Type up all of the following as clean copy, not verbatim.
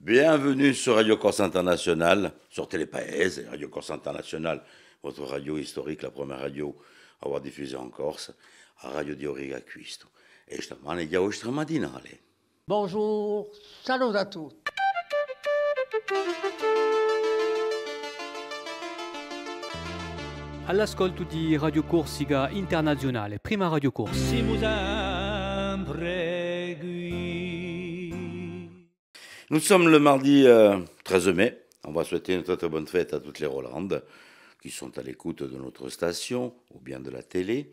Bienvenue sur Radio Corse International, sur Télépaèse et Radio Corse International, votre radio historique, la première radio a avoir diffusé en Corse, a Radio di Origa Acquisto. E stamane è oggi mattinale. Bonjour, salut a tutti. All'ascolto di Radio Corsica Internazionale, prima Radio Corse. Nous sommes le mardi 13 mai. On va souhaiter une très très bonne fête à toutes les Rolandes qui sont à l'écoute de notre station ou bien de la télé.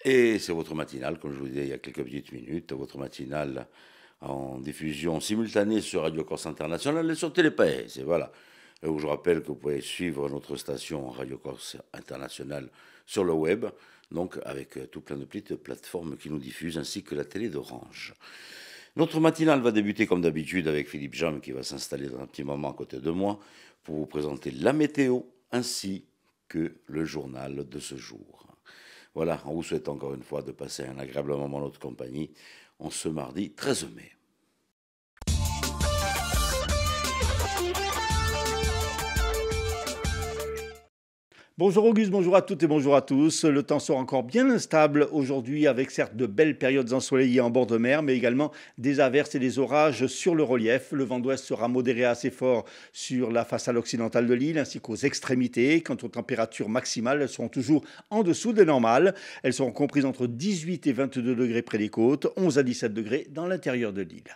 Et c'est votre matinale, comme je vous disais il y a quelques petites minutes, votre matinale en diffusion simultanée sur Radio Corse International et sur Télépaèse. Et voilà. Et où je rappelle que vous pouvez suivre notre station Radio Corse International sur le web, donc avec tout plein de petites plateformes qui nous diffusent, ainsi que la télé d'Orange. Notre matinale va débuter comme d'habitude avec Philippe Jam qui va s'installer dans un petit moment à côté de moi pour vous présenter la météo ainsi que le journal de ce jour. Voilà, on vous souhaite encore une fois de passer un agréable moment en notre compagnie en ce mardi 13 mai. Bonjour Auguste, bonjour à toutes et bonjour à tous. Le temps sera encore bien instable aujourd'hui avec certes de belles périodes ensoleillées en bord de mer, mais également des averses et des orages sur le relief. Le vent d'ouest sera modéré assez fort sur la façade occidentale de l'île ainsi qu'aux extrémités. Quant aux températures maximales, elles seront toujours en dessous des normales. Elles seront comprises entre 18 et 22 degrés près des côtes, 11 à 17 degrés dans l'intérieur de l'île.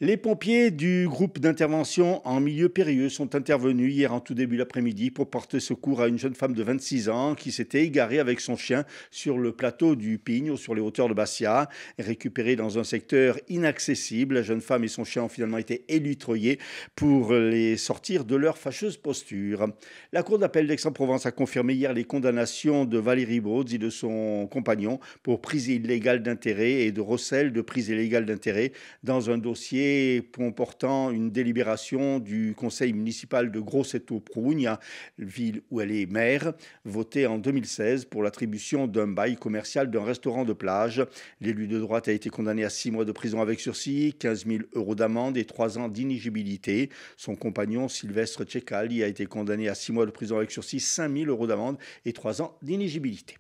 Les pompiers du groupe d'intervention en milieu périlleux sont intervenus hier en tout début d'après-midi pour porter secours à une jeune femme de 26 ans qui s'était égarée avec son chien sur le plateau du Pigno, sur les hauteurs de Bastia. Récupérée dans un secteur inaccessible, la jeune femme et son chien ont finalement été élutreillés pour les sortir de leur fâcheuse posture. La cour d'appel d'Aix-en-Provence a confirmé hier les condamnations de Valérie Baudz et de son compagnon pour prise illégale d'intérêt et de recel de prise illégale d'intérêt dans un dossier comportant une délibération du conseil municipal de Grosseto-Prougne, ville où elle est maire, votée en 2016 pour l'attribution d'un bail commercial d'un restaurant de plage. L'élu de droite a été condamné à 6 mois de prison avec sursis, 15 000 € d'amende et 3 ans d'inéligibilité. Son compagnon Sylvestre Cecali a été condamné à 6 mois de prison avec sursis, 5 000 € d'amende et 3 ans d'inéligibilité.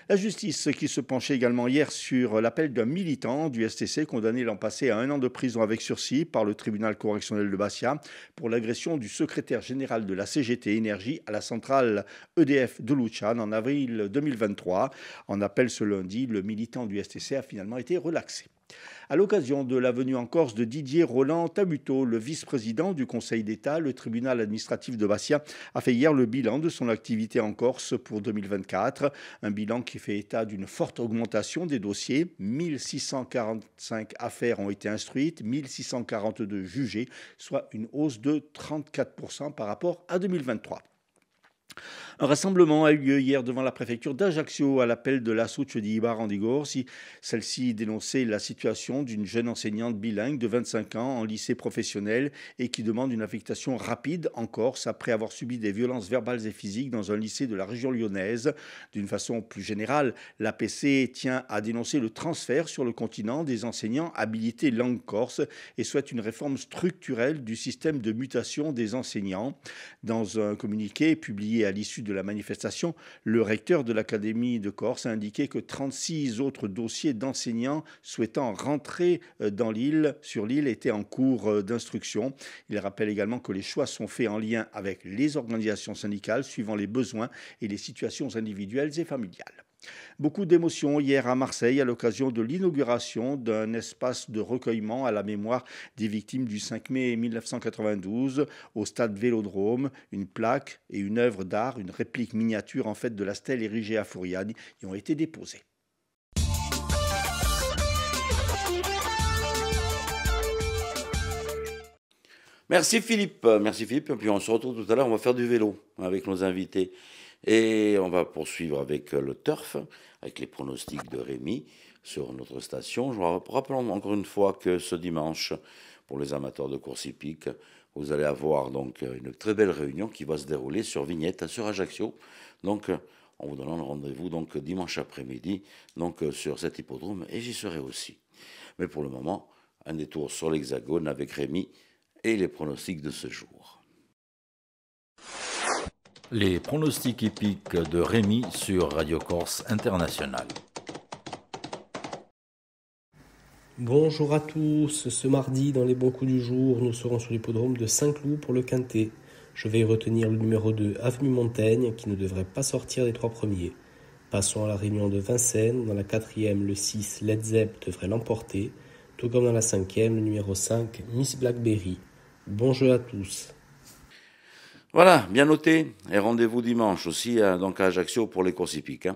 La justice qui se penchait également hier sur l'appel d'un militant du STC condamné l'an passé à 1 an de prison avec sursis par le tribunal correctionnel de Bastia pour l'agression du secrétaire général de la CGT Énergie à la centrale EDF de Luciane en avril 2023. En appel ce lundi, le militant du STC a finalement été relaxé. À l'occasion de la venue en Corse de Didier Roland Tabuteau, le vice-président du Conseil d'État, le tribunal administratif de Bastia a fait hier le bilan de son activité en Corse pour 2024. Un bilan qui fait état d'une forte augmentation des dossiers. 1645 affaires ont été instruites, 1642 jugées, soit une hausse de 34% par rapport à 2023. Un rassemblement a eu lieu hier devant la préfecture d'Ajaccio à l'appel de la Succe di Barandigorsi. Celle-ci dénonçait la situation d'une jeune enseignante bilingue de 25 ans en lycée professionnel et qui demande une affectation rapide en Corse après avoir subi des violences verbales et physiques dans un lycée de la région lyonnaise. D'une façon plus générale, l'APC tient à dénoncer le transfert sur le continent des enseignants habilités langue corse et souhaite une réforme structurelle du système de mutation des enseignants. Dans un communiqué publié à l'issue de la manifestation, le recteur de l'Académie de Corse a indiqué que 36 autres dossiers d'enseignants souhaitant rentrer sur l'île étaient en cours d'instruction. Il rappelle également que les choix sont faits en lien avec les organisations syndicales suivant les besoins et les situations individuelles et familiales. Beaucoup d'émotions hier à Marseille à l'occasion de l'inauguration d'un espace de recueillement à la mémoire des victimes du 5 mai 1992 au stade Vélodrome. Une plaque et une œuvre d'art, une réplique miniature en fait de la stèle érigée à Fouriani y ont été déposées. Merci Philippe. Et puis on se retrouve tout à l'heure, on va faire du vélo avec nos invités. Et on va poursuivre avec le turf, avec les pronostics de Rémi sur notre station. Je vous rappelle encore une fois que ce dimanche, pour les amateurs de course hippique, vous allez avoir donc une très belle réunion qui va se dérouler sur Vignette, sur Ajaccio. Donc en vous donnant rendez-vous donc dimanche après-midi donc sur cet hippodrome, et j'y serai aussi. Mais pour le moment, un détour sur l'Hexagone avec Rémi et les pronostics de ce jour. Les pronostics hippiques de Rémi sur Radio Corse International. Bonjour à tous, ce mardi dans les bons coups du jour, nous serons sur l'hippodrome de Saint-Cloud pour le Quintet. Je vais y retenir le numéro 2, Avenue Montaigne, qui ne devrait pas sortir des 3 premiers. Passons à la réunion de Vincennes, dans la 4e, le 6, Led Zepp devrait l'emporter, tout comme dans la 5e, le numéro 5, Miss Blackberry. Bon jeu à tous. Voilà, bien noté, et rendez-vous dimanche aussi donc à Ajaccio pour les courses hippiques.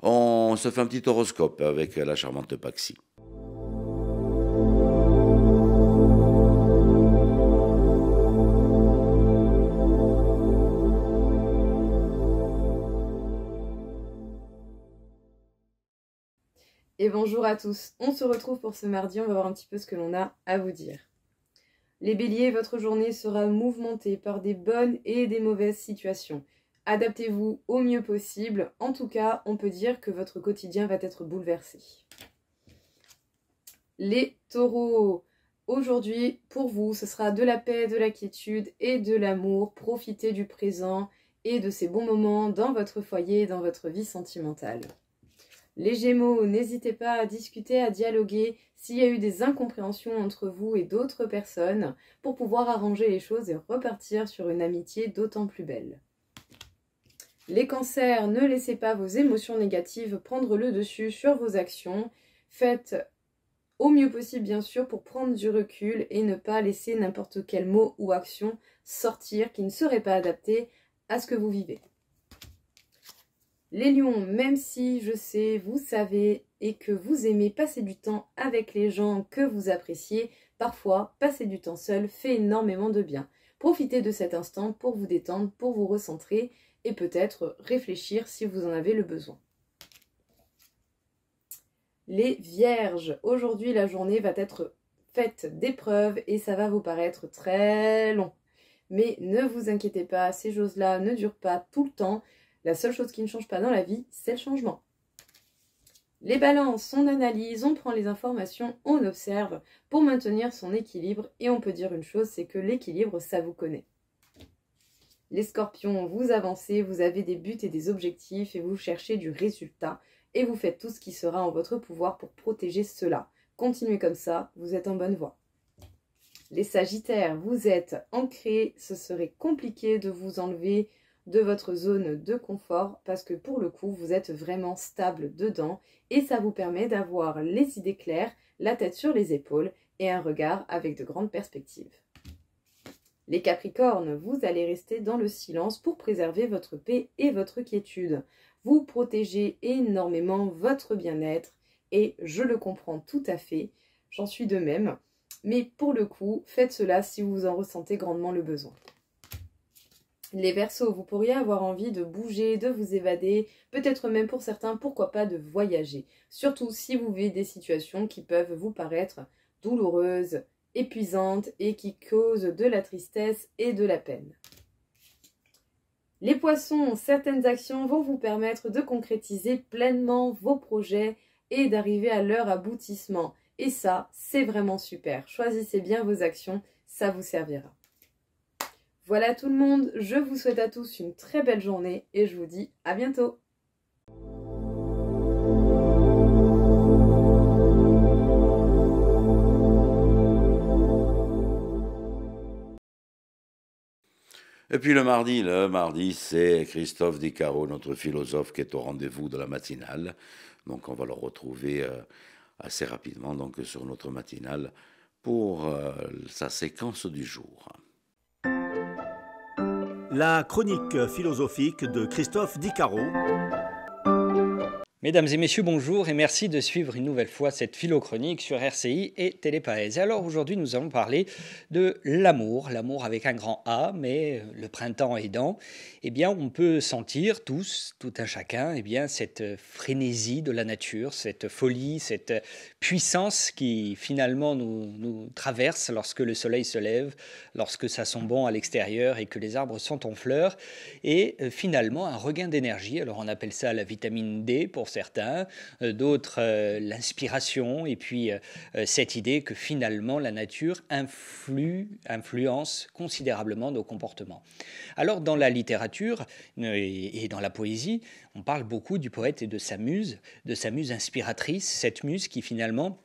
On se fait un petit horoscope avec la charmante Paxi. Et bonjour à tous, on se retrouve pour ce mardi, on va voir un petit peu ce que l'on a à vous dire. Les béliers, votre journée sera mouvementée par des bonnes et des mauvaises situations. Adaptez-vous au mieux possible, en tout cas, on peut dire que votre quotidien va être bouleversé. Les taureaux, aujourd'hui, pour vous, ce sera de la paix, de la quiétude et de l'amour. Profitez du présent et de ces bons moments dans votre foyer et dans votre vie sentimentale. Les Gémeaux, n'hésitez pas à discuter, à dialoguer s'il y a eu des incompréhensions entre vous et d'autres personnes pour pouvoir arranger les choses et repartir sur une amitié d'autant plus belle. Les Cancers, ne laissez pas vos émotions négatives prendre le dessus sur vos actions. Faites au mieux possible, bien sûr, pour prendre du recul et ne pas laisser n'importe quel mot ou action sortir qui ne serait pas adapté à ce que vous vivez. Les lions, même si je sais, vous savez et que vous aimez passer du temps avec les gens que vous appréciez, parfois passer du temps seul fait énormément de bien. Profitez de cet instant pour vous détendre, pour vous recentrer et peut-être réfléchir si vous en avez le besoin. Les vierges, aujourd'hui la journée va être faite d'épreuves et ça va vous paraître très long. Mais ne vous inquiétez pas, ces choses-là ne durent pas tout le temps. La seule chose qui ne change pas dans la vie, c'est le changement. Les balances, on analyse, on prend les informations, on observe pour maintenir son équilibre. Et on peut dire une chose, c'est que l'équilibre, ça vous connaît. Les scorpions, vous avancez, vous avez des buts et des objectifs et vous cherchez du résultat. Et vous faites tout ce qui sera en votre pouvoir pour protéger cela. Continuez comme ça, vous êtes en bonne voie. Les sagittaires, vous êtes ancrés, ce serait compliqué de vous enlever de votre zone de confort parce que pour le coup vous êtes vraiment stable dedans et ça vous permet d'avoir les idées claires, la tête sur les épaules et un regard avec de grandes perspectives. Les capricornes, vous allez rester dans le silence pour préserver votre paix et votre quiétude. Vous protégez énormément votre bien-être et je le comprends tout à fait, j'en suis de même, mais pour le coup faites cela si vous en ressentez grandement le besoin. Les Verseaux, vous pourriez avoir envie de bouger, de vous évader, peut-être même pour certains, pourquoi pas de voyager. Surtout si vous vivez des situations qui peuvent vous paraître douloureuses, épuisantes et qui causent de la tristesse et de la peine. Les Poissons, certaines actions vont vous permettre de concrétiser pleinement vos projets et d'arriver à leur aboutissement. Et ça, c'est vraiment super. Choisissez bien vos actions, ça vous servira. Voilà tout le monde, je vous souhaite à tous une très belle journée et je vous dis à bientôt. Et puis le mardi c'est Christophe Di Caro, notre philosophe qui est au rendez-vous de la matinale. Donc on va le retrouver assez rapidement donc, sur notre matinale pour sa séquence du jour. La chronique philosophique de Christophe Di Caro. Mesdames et messieurs, bonjour et merci de suivre une nouvelle fois cette philochronique sur RCI et Télépaèse. Alors aujourd'hui, nous allons parler de l'amour avec un grand A, mais le printemps aidant, eh bien, on peut sentir tous, tout un chacun, eh bien, cette frénésie de la nature, cette folie, cette puissance qui finalement nous traverse lorsque le soleil se lève, lorsque ça sent bon à l'extérieur et que les arbres sont en fleurs, et finalement un regain d'énergie. Alors on appelle ça la vitamine D pour certains, d'autres l'inspiration, et puis cette idée que finalement la nature influence considérablement nos comportements. Alors dans la littérature et dans la poésie, on parle beaucoup du poète et de sa muse inspiratrice, cette muse qui finalement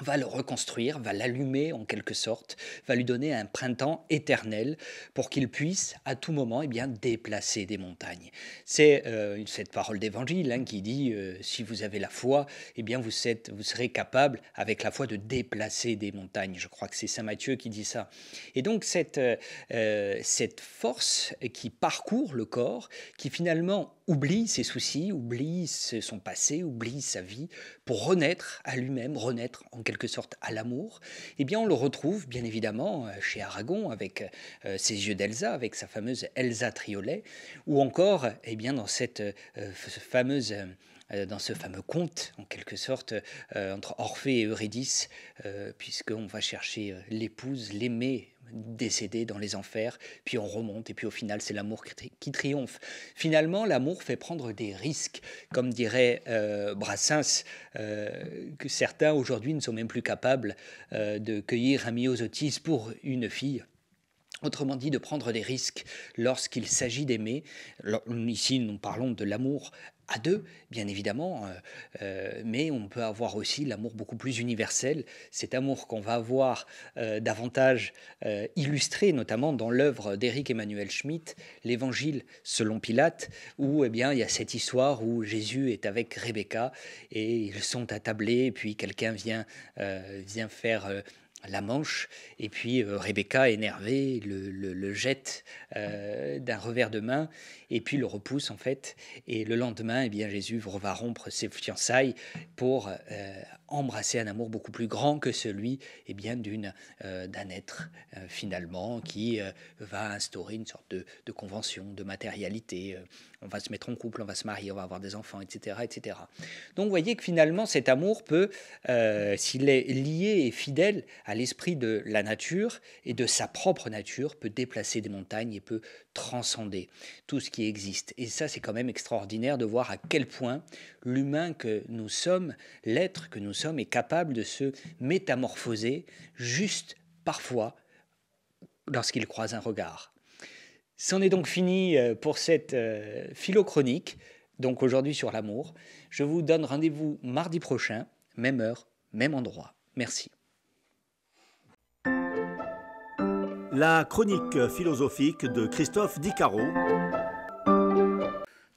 va le reconstruire, va l'allumer en quelque sorte, va lui donner un printemps éternel pour qu'il puisse à tout moment déplacer des montagnes. C'est cette parole d'évangile qui dit si vous avez la foi, vous serez capable avec la foi de déplacer des montagnes. Je crois que c'est saint Matthieu qui dit ça. Et donc cette force qui parcourt le corps, qui finalement oublie ses soucis, oublie son passé, oublie sa vie, pour renaître à lui-même, renaître en quelque sorte à l'amour, on le retrouve bien évidemment chez Aragon avec ses yeux d'Elsa, avec sa fameuse Elsa Triolet, ou encore dans cette fameuse dans ce fameux conte, en quelque sorte, entre Orphée et Eurydice, puisqu'on va chercher l'épouse, l'aimée, décédée dans les enfers, puis on remonte, et puis au final, c'est l'amour qui triomphe. Finalement, l'amour fait prendre des risques, comme dirait Brassens, que certains aujourd'hui ne sont même plus capables de cueillir un myosotis pour une fille. Autrement dit, de prendre des risques lorsqu'il s'agit d'aimer. Ici, nous parlons de l'amour à deux, bien évidemment, mais on peut avoir aussi l'amour beaucoup plus universel, cet amour qu'on va avoir davantage illustré, notamment dans l'œuvre d'Éric Emmanuel Schmitt, l'Évangile selon Pilate, où il y a cette histoire où Jésus est avec Rebecca et ils sont attablés, et puis quelqu'un vient faire la manche, et puis Rebecca, énervée, le jette d'un revers de main, et puis le repousse en fait, et le lendemain, Jésus va rompre ses fiançailles pour embrasser un amour beaucoup plus grand que celui d'un être finalement qui va instaurer une sorte de convention, de matérialité. On va se mettre en couple, on va se marier, on va avoir des enfants, etc., etc. Donc vous voyez que finalement cet amour peut, s'il est lié et fidèle à l'esprit de la nature et de sa propre nature, peut déplacer des montagnes et peut transcender tout ce qui existe. Et ça, c'est quand même extraordinaire de voir à quel point l'humain que nous sommes, l'être que nous sommes, est capable de se métamorphoser juste parfois lorsqu'il croise un regard. C'en est donc fini pour cette philochronique, donc aujourd'hui sur l'amour. Je vous donne rendez-vous mardi prochain, même heure, même endroit. Merci. La chronique philosophique de Christophe Dicaro.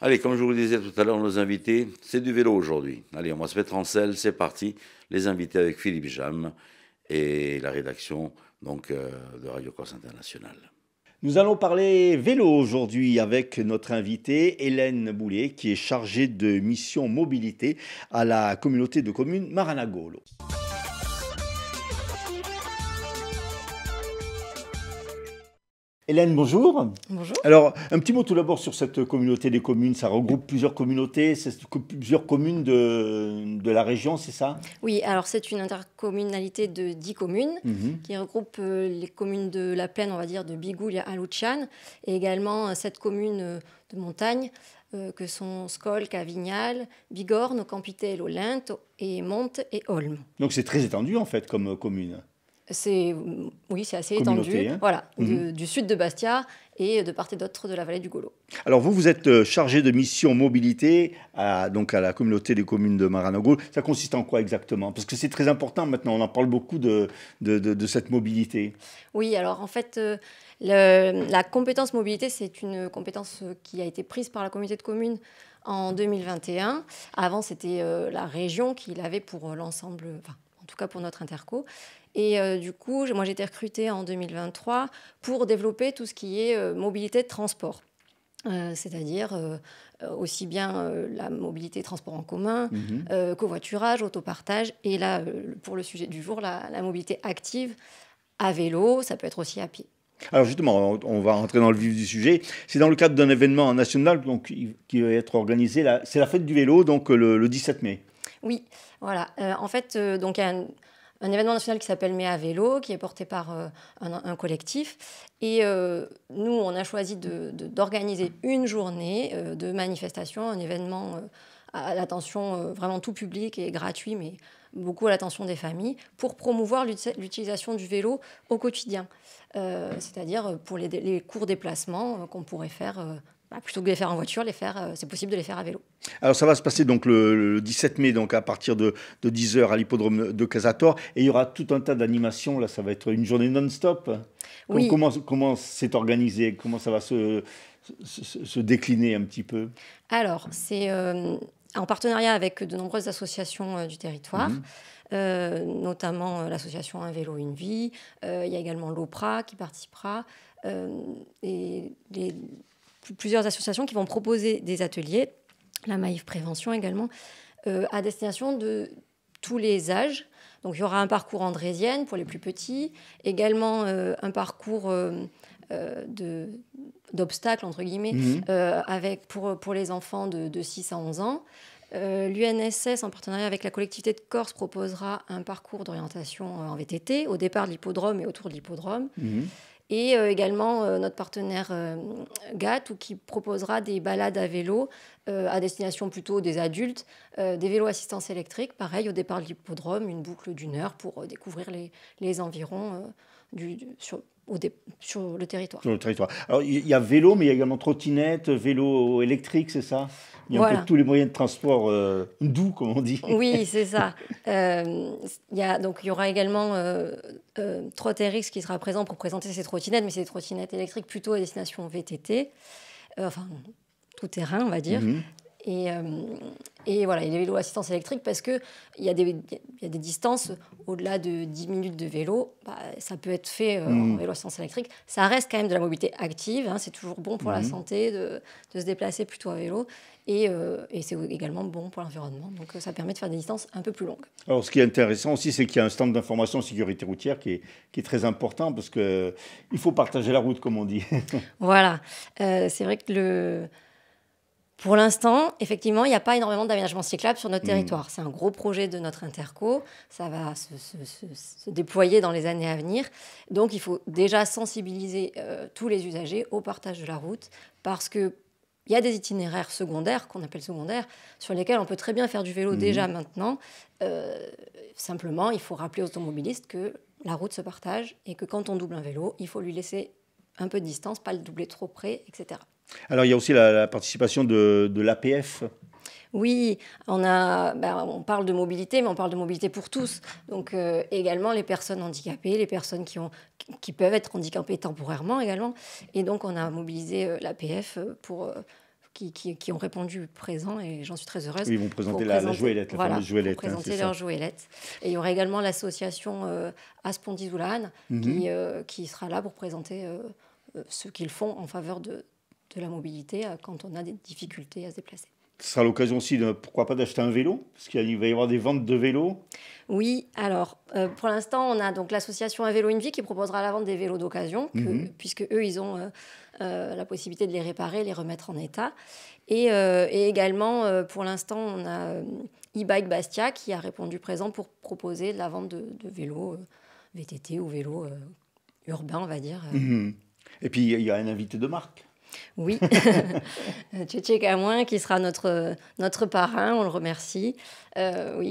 Allez, comme je vous le disais tout à l'heure, nos invités, c'est du vélo aujourd'hui. Allez, on va se mettre en selle, c'est parti. Les invités avec Philippe Jam et la rédaction de Radio Corse International. Nous allons parler vélo aujourd'hui avec notre invitée Hélène Boulet, qui est chargée de mission mobilité à la communauté de communes Maranagolo. Hélène, bonjour. Bonjour. Alors, un petit mot tout d'abord sur cette communauté des communes. Ça regroupe plusieurs communautés, plusieurs communes de la région, c'est ça? Oui, alors c'est une intercommunalité de 10 communes qui regroupe les communes de la plaine, on va dire, de Bigoulia à Luciane, et également 7 communes de montagne que sont Scol, Cavignal, Bigorne, Campitello, Olinte et Monte et Olme. Donc c'est très étendu en fait comme commune. C'est assez étendu, hein. Voilà, du sud de Bastia et de part et d'autre de la vallée du Golo. Alors vous êtes chargé de mission mobilité à la communauté des communes de Maranagolo. Ça consiste en quoi exactement? Parce que c'est très important maintenant, on en parle beaucoup de cette mobilité. Oui, alors en fait, la compétence mobilité, c'est une compétence qui a été prise par la communauté de communes en 2021. Avant, c'était la région qui l'avait pour l'ensemble, en tout cas pour notre interco. Et du coup, moi, j'ai été recrutée en 2023 pour développer tout ce qui est mobilité de transport. c'est-à-dire aussi bien la mobilité transport en commun, covoiturage, autopartage, et là, pour le sujet du jour, la mobilité active à vélo, ça peut être aussi à pied. Alors justement, on va rentrer dans le vif du sujet. C'est dans le cadre d'un événement national donc, qui va être organisé, c'est la fête du vélo, donc le 17 mai. Oui, voilà. En fait, donc il y a un événement national qui s'appelle Mai à vélo, qui est porté par un collectif. Et nous, on a choisi d'organiser une journée de manifestation, un événement à l'attention vraiment tout public et gratuit, mais beaucoup à l'attention des familles, pour promouvoir l'utilisation du vélo au quotidien. C'est-à-dire pour les courts déplacements qu'on pourrait faire, plutôt que de les faire en voiture, c'est possible de les faire à vélo. Alors ça va se passer donc le 17 mai, donc à partir de 10h à l'hippodrome de Casator, et il y aura tout un tas d'animations, là ça va être une journée non-stop. Oui. Comment c'est organisé, comment ça va se décliner un petit peu? Alors, c'est en partenariat avec de nombreuses associations du territoire, notamment l'association Un vélo, une vie, il y a également l'OPRA qui participera, et plusieurs associations qui vont proposer des ateliers, la Maïf Prévention également, à destination de tous les âges. Donc il y aura un parcours andrésienne pour les plus petits, également un parcours d'obstacles, entre guillemets, pour les enfants de 6 à 11 ans. L'UNSS, en partenariat avec la collectivité de Corse, proposera un parcours d'orientation en VTT, au départ de l'hippodrome et autour de l'hippodrome. Et également notre partenaire GAT, qui proposera des balades à vélo à destination plutôt des adultes, des vélos assistance électrique, pareil, au départ de l'hippodrome, une boucle d'1 heure pour découvrir les environs sur le territoire. Sur le territoire. Alors, il y a vélo, mais il y a également trottinette, vélo électrique, c'est ça? Il y a un peu tous les moyens de transport doux, comme on dit. Oui, c'est ça. Il y aura également TrotRX qui sera présent pour présenter ses trottinettes, mais c'est des trottinettes électriques plutôt à destination VTT, tout terrain, on va dire. Et voilà, il y a les vélos assistance électrique parce qu'il y a des distances au-delà de 10 minutes de vélo. Ça peut être fait en vélo assistance électrique. Ça reste quand même de la mobilité active. C'est toujours bon pour la santé de se déplacer plutôt à vélo. Et c'est également bon pour l'environnement. Donc ça permet de faire des distances un peu plus longues. Alors ce qui est intéressant aussi, c'est qu'il y a un stand d'information en sécurité routière qui est très important parce qu'il faut partager la route, comme on dit. Voilà. C'est vrai que pour l'instant, effectivement, il n'y a pas énormément d'aménagement cyclable sur notre territoire. C'est un gros projet de notre interco. Ça va se déployer dans les années à venir. Donc, il faut déjà sensibiliser tous les usagers au partage de la route parce qu'il y a des itinéraires secondaires, qu'on appelle secondaires, sur lesquels on peut très bien faire du vélo déjà maintenant. Simplement, il faut rappeler aux automobilistes que la route se partage et que quand on double un vélo, il faut lui laisser un peu de distance, pas le doubler trop près, etc. Alors, il y a aussi la participation de l'APF. Oui, on parle de mobilité, mais on parle de mobilité pour tous. Donc, également les personnes handicapées, les personnes qui peuvent être handicapées temporairement également. Et donc, on a mobilisé l'APF qui ont répondu présent, et j'en suis très heureuse. Oui, ils vont présenter la jouelette, la fameuse jouelette. Pour présenter leur jouelette. Et il y aura également l'association Aspondi-Zoulane qui sera là pour présenter ce qu'ils font en faveur de la mobilité quand on a des difficultés à se déplacer. Ce sera l'occasion aussi, pourquoi pas, d'acheter un vélo, parce qu'il va y avoir des ventes de vélos. Oui, alors pour l'instant, on a donc l'association Un vélo, une vie qui proposera la vente des vélos d'occasion, puisque eux, ils ont la possibilité de les réparer, les remettre en état. Et également, pour l'instant, on a e-bike Bastia qui a répondu présent pour proposer de la vente de vélos VTT ou vélos urbains, on va dire. Et puis, il y a un invité de marque. Oui, Tchétché Camoin qui sera notre parrain, on le remercie. On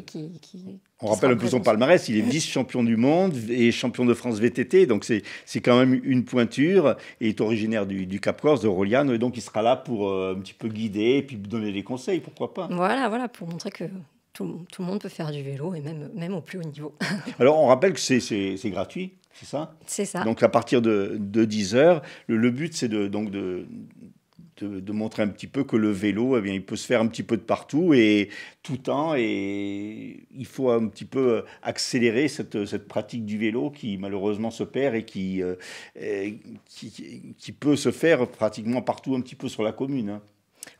rappelle un peu son palmarès, il est vice-champion du monde et champion de France VTT, donc c'est quand même une pointure, et il est originaire du Cap-Corse, de Roliano, et donc il sera là pour un petit peu guider et puis donner des conseils, pourquoi pas. Voilà, pour montrer que tout le monde peut faire du vélo, et même au plus haut niveau. Alors on rappelle que c'est gratuit. C'est ça ? C'est ça. Donc à partir de 10h, le but c'est de de montrer un petit peu que le vélo, eh bien, il peut se faire un petit peu de partout et tout temps. Et il faut un petit peu accélérer cette pratique du vélo qui malheureusement se perd et qui peut se faire pratiquement partout un petit peu sur la commune, hein.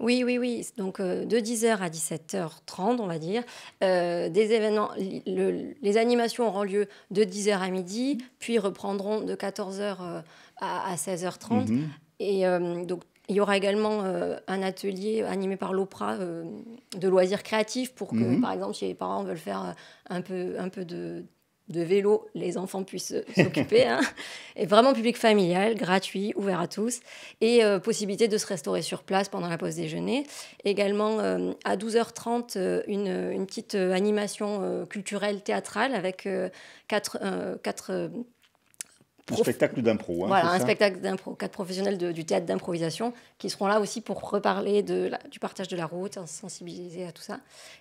Oui, oui, oui. Donc de 10h à 17h30, on va dire. Des événements, les animations auront lieu de 10h à midi, puis reprendront de 14h à 16h30. Et donc, il y aura également un atelier animé par l'OPRA de loisirs créatifs pour que, par exemple, si les parents veulent faire un peu de vélo, les enfants puissent s'occuper. Hein. Et vraiment public familial, gratuit, ouvert à tous. Et possibilité de se restaurer sur place pendant la pause déjeuner. Également, à 12h30, une petite animation culturelle théâtrale avec quatre un spectacle d'impro. Hein, voilà, un spectacle d'impro. 4 professionnels du théâtre d'improvisation qui seront là aussi pour reparler du partage de la route, sensibiliser à tout ça.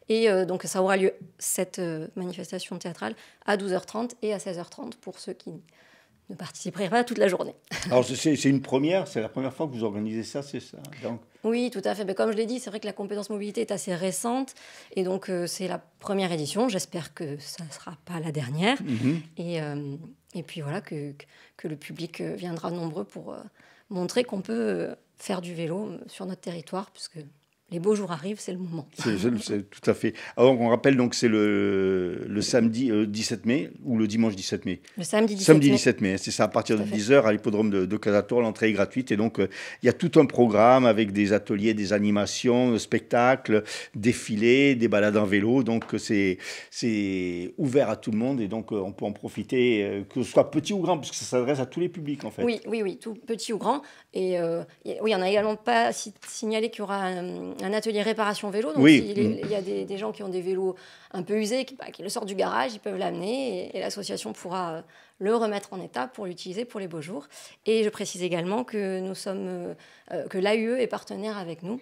Et donc, ça aura lieu, cette manifestation théâtrale, à 12h30 et à 16h30 pour ceux qui ne participeraient pas toute la journée. Alors, c'est une première, c'est la première fois que vous organisez ça, c'est ça donc... Oui, tout à fait. Mais comme je l'ai dit, c'est vrai que la compétence mobilité est assez récente. Et donc, c'est la première édition. J'espère que ça ne sera pas la dernière. Et puis voilà, que le public viendra nombreux pour montrer qu'on peut faire du vélo sur notre territoire, puisque les beaux jours arrivent, c'est le moment. C'est tout à fait. Alors, on rappelle donc c'est le samedi 17 mai ou le dimanche 17 mai. Le samedi 17 mai. Samedi 17 mai, c'est ça, à partir de 10h à l'hippodrome de Casator, l'entrée est gratuite. Et donc, il y a tout un programme avec des ateliers, des animations, spectacles, défilés, des balades en vélo. Donc, c'est ouvert à tout le monde et donc on peut en profiter, que ce soit petit ou grand, puisque ça s'adresse à tous les publics en fait. Oui, tout petit ou grand. Et oui, on n'a également pas signalé qu'il y aura un atelier réparation vélo. Donc, il y a des gens qui ont des vélos un peu usés, qui le sortent du garage, ils peuvent l'amener et l'association pourra le remettre en état pour l'utiliser pour les beaux jours. Et je précise également que que l'AUE est partenaire avec nous,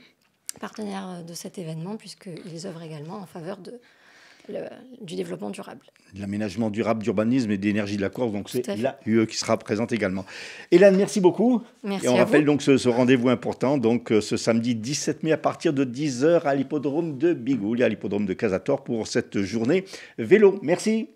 partenaire de cet événement, puisqu'ils œuvrent également en faveur du développement durable. L'aménagement durable, d'urbanisme et d'énergie de la Corse, donc c'est l'AUE qui sera présente également. Hélène, merci beaucoup. Merci. Et on rappelle donc ce rendez-vous important, donc ce samedi 17 mai à partir de 10h à l'hippodrome de Bigouille, à l'hippodrome de Casator pour cette journée vélo. Merci.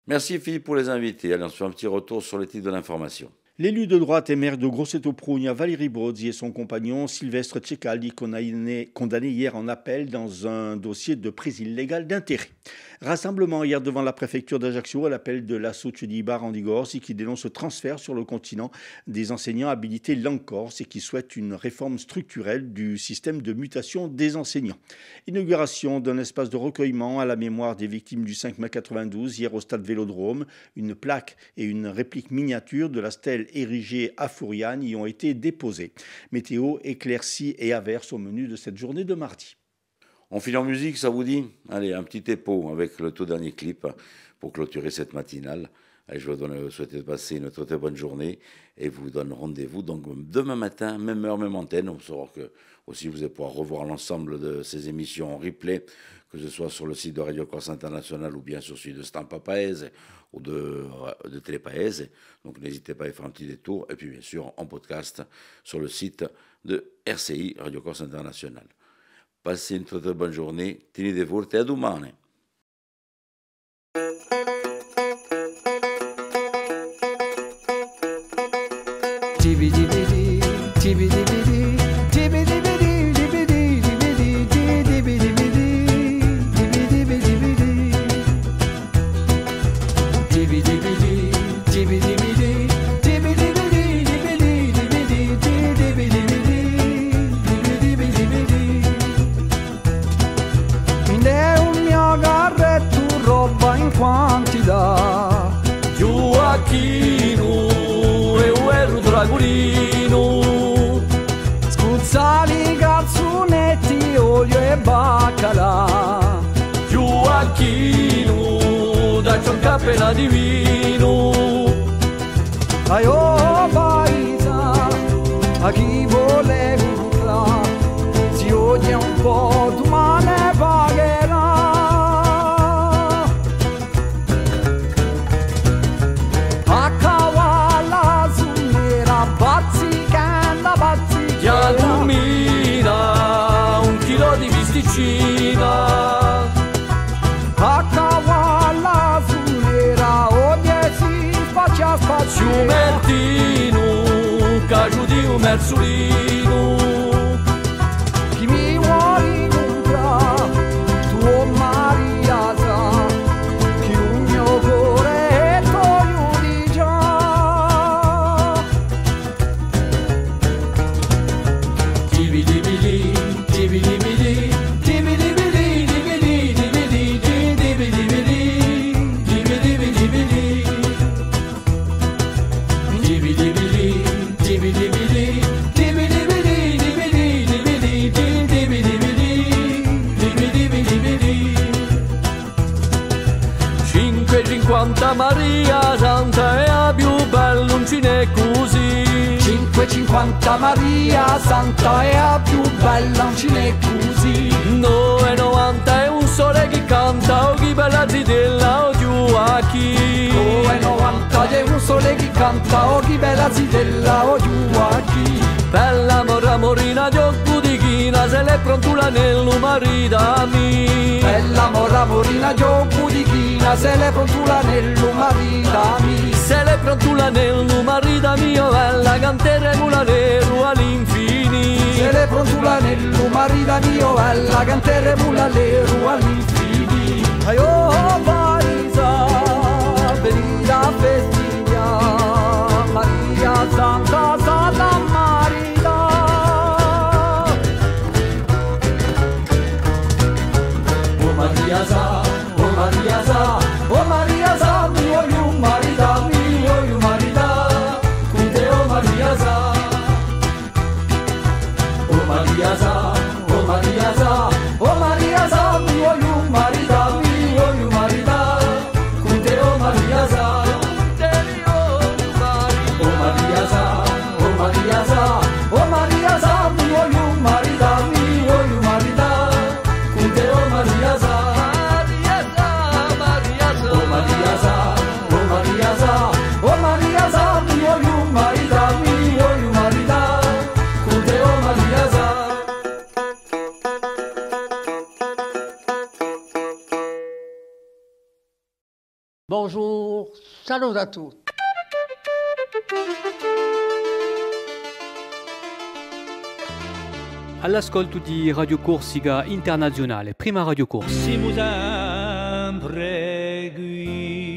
Merci Philippe pour les invités. Allez, on se fait un petit retour sur le titre de l'information. L'élu de droite et maire de Grosseto-Prugna, Valérie Brozzi, et son compagnon Sylvestre Cecaldi, condamnés hier en appel dans un dossier de prise illégale d'intérêt. Rassemblement hier devant la préfecture d'Ajaccio à l'appel de l'Associazione di Bar Andigorsi qui dénonce le transfert sur le continent des enseignants habilités langue corse et qui souhaite une réforme structurelle du système de mutation des enseignants. Inauguration d'un espace de recueillement à la mémoire des victimes du 5 mai 92 hier au stade Vélodrome. Une plaque et une réplique miniature de la stèle érigée à Fouriane y ont été déposées. Météo, éclaircies et averses au menu de cette journée de mardi. On file en musique, ça vous dit? Allez, un petit épo avec le tout dernier clip pour clôturer cette matinale. Allez, je vous souhaite de passer une très bonne journée et vous donne rendez-vous donc demain matin, même heure, même antenne. On saura que aussi vous allez pouvoir revoir l'ensemble de ces émissions en replay, que ce soit sur le site de Radio Corse International ou bien sur celui de Stampa Paese ou de Télé Paese. Donc n'hésitez pas à faire un petit détour et puis bien sûr en podcast sur le site de RCI, Radio Corse International. Passez une très bonne journée, tenete forte e a domani. tibidibidi, tibidibidi, tibidibidi, dibidi, dibidi, dibidibidi, dibidibidi, tibidibidi, tibidibidi, tibidibidi, dibidi, dibidi, dibidibidi. È un mio garretto, roba in quantità. Gioacchino e Uero Dragolino, Scuzzali, calzonetti, olio e baccalà. Gioacchino, dacci un cappella di vino. Ai oh paesa, a chi vuole urla, si odia un po', domani pagherà. A cavalla su nera, bazzicanda, Già bazzicanda. lumina un chilo di bisticina. A cavalla su nera, odia si spaccia spaccia. Ciumertino, caju di un merzolino. Chi mi vuole incontrare, tuo Maria sa, che un mio cuore è tuo di già. Tibidibidi, tibidibidi, tibidibidi, dibidi, dibidi, dibidibidi, dibidibidi. Tibidibidi, tibidibidi, tibidibidi, dibidi, dibidi, dibidibidi, dibidibidi. 5,50 Maria Santa è la più bella, non ce n'è così. 5,50 Maria Santa è la più bella, non ce n'è così. 9,90 è un sole che canta, o chi bella zitella o giù a chi. 9,90 è un sole che canta, oh chi bella zitella, oh giù a chi. Bella morra morina di occhi di china, se l'è pronto l'anello maritami. Bella morra morina gioco di china, se l'è pronto l'anello maritami. Se l'è pronto l'anello maritami, io bella canteremo la nero all'infinito. Se l'è pronto l'anello maritami, io bella canteremo la nero all'infinito. Ai oh paesa, venite a festeggiare, Maria Santa Santa Marita. Oh Maria sa, oh Maria sa, Oh Maria sa, mio io marita, mio io marita, con te oh Maria sa. Oh Maria sa, oh Maria sa, oh Maria sa, mio io marita, mio io marita, con te oh Maria sa. Oh Maria sa, oh Maria sa, oh Maria sa, mio io marita, mio io marita, con te oh Maria sa. Oh Maria sa, oh Maria sa, oh Maria sa, mio io marita, mio io marita, con te oh Maria sa. Bonjour, salut à tous. All'ascolto di Radio Corsica Internazionale, prima Radio Corsica. Si mu sempre qui